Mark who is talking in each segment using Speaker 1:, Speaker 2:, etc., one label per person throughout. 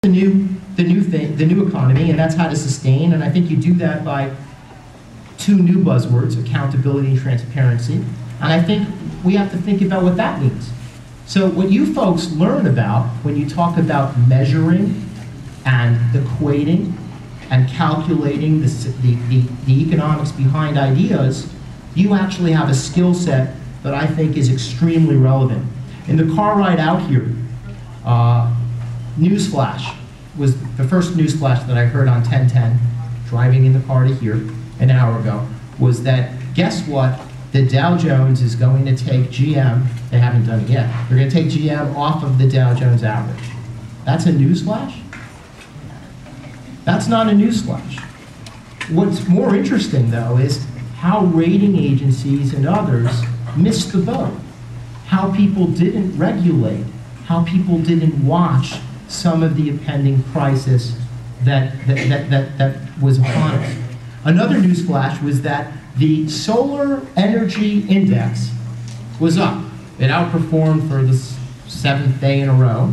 Speaker 1: the new economy, and that's how to sustain. And I think you do that by two new buzzwords: accountability and transparency. And I think we have to think about what that means. So what you folks learn about when you talk about measuring and equating and calculating the economics behind ideas, you actually have a skill set that I think is extremely relevant. In the car ride out here, newsflash was the first newsflash that I heard on 1010, driving in the car to here an hour ago, was that, guess what? The Dow Jones is going to take GM, they haven't done it yet, they're going to take GM off of the Dow Jones average. That's a newsflash? That's not a newsflash. What's more interesting, though, is how rating agencies and others missed the boat, how people didn't regulate, how people didn't watch some of the impending crisis that was upon us. Another newsflash was that the solar energy index was up. It outperformed for the 7th day in a row,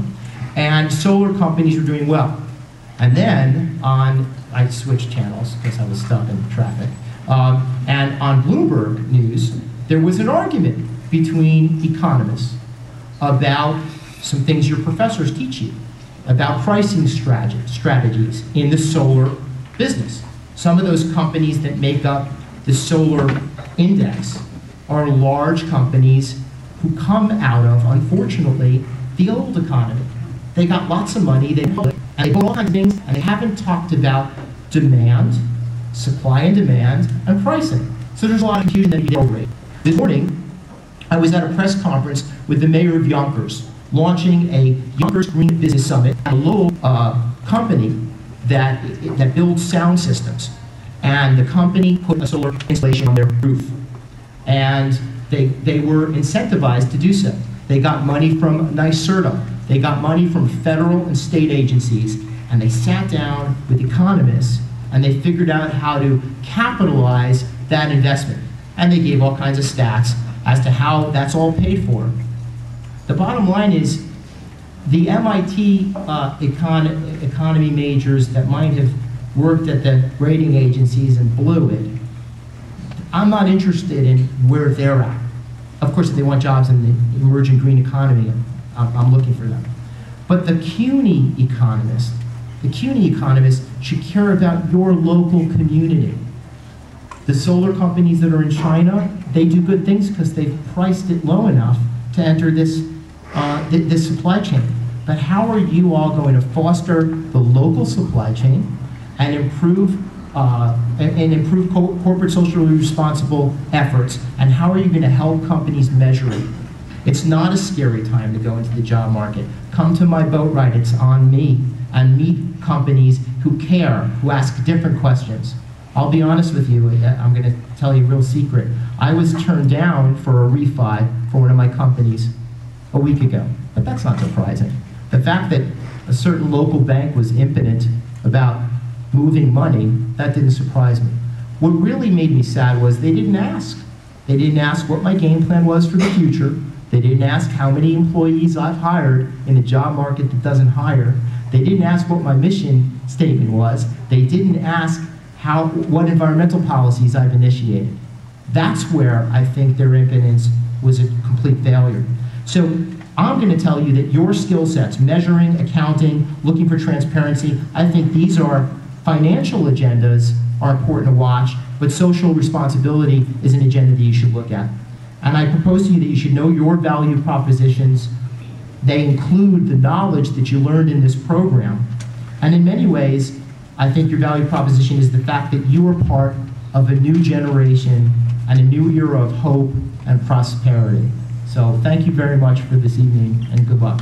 Speaker 1: and solar companies were doing well. And then I switched channels because I was stuck in traffic, and on Bloomberg News, there was an argument between economists about some things your professors teach you, about pricing strategies in the solar business. Some of those companies that make up the solar index are large companies who come out of, unfortunately, the old economy. They got lots of money, and they bought all kinds of things, and they haven't talked about demand, supply and demand, and pricing. So there's a lot of confusion that you get over it. This morning, I was at a press conference with the mayor of Yonkers, launching a Yonkers Green Business Summit, a little company that builds sound systems. And the company put a solar installation on their roof. And they were incentivized to do so. They got money from NYSERDA. They got money from federal and state agencies. And they sat down with economists and they figured out how to capitalize that investment. And they gave all kinds of stats as to how that's all paid for. The bottom line is, the MIT economy majors that might have worked at the rating agencies and blew it, I'm not interested in where they're at. Of course, if they want jobs in the emerging green economy, I'm looking for them. But the CUNY economists should care about your local community. The solar companies that are in China, they do good things because they've priced it low enough to enter this supply chain. But how are you all going to foster the local supply chain and improve corporate socially responsible efforts? And how are you going to help companies measure it? It's not a scary time to go into the job market. Come to my boat ride, it's on me. And meet companies who care, who ask different questions. I'll be honest with you, I'm going to tell you a real secret. I was turned down for a refi for one of my companies a week ago, but that's not surprising. The fact that a certain local bank was impotent about moving money, that didn't surprise me. What really made me sad was they didn't ask. They didn't ask what my game plan was for the future. They didn't ask how many employees I've hired in a job market that doesn't hire. They didn't ask what my mission statement was. They didn't ask what environmental policies I've initiated. That's where I think their impotence was a complete failure. So I'm going to tell you that your skill sets, measuring, accounting, looking for transparency, I think these are financial agendas are important to watch, but social responsibility is an agenda that you should look at. And I propose to you that you should know your value propositions. They include the knowledge that you learned in this program. And in many ways, I think your value proposition is the fact that you are part of a new generation and a new era of hope and prosperity. So thank you very much for this evening, and good luck.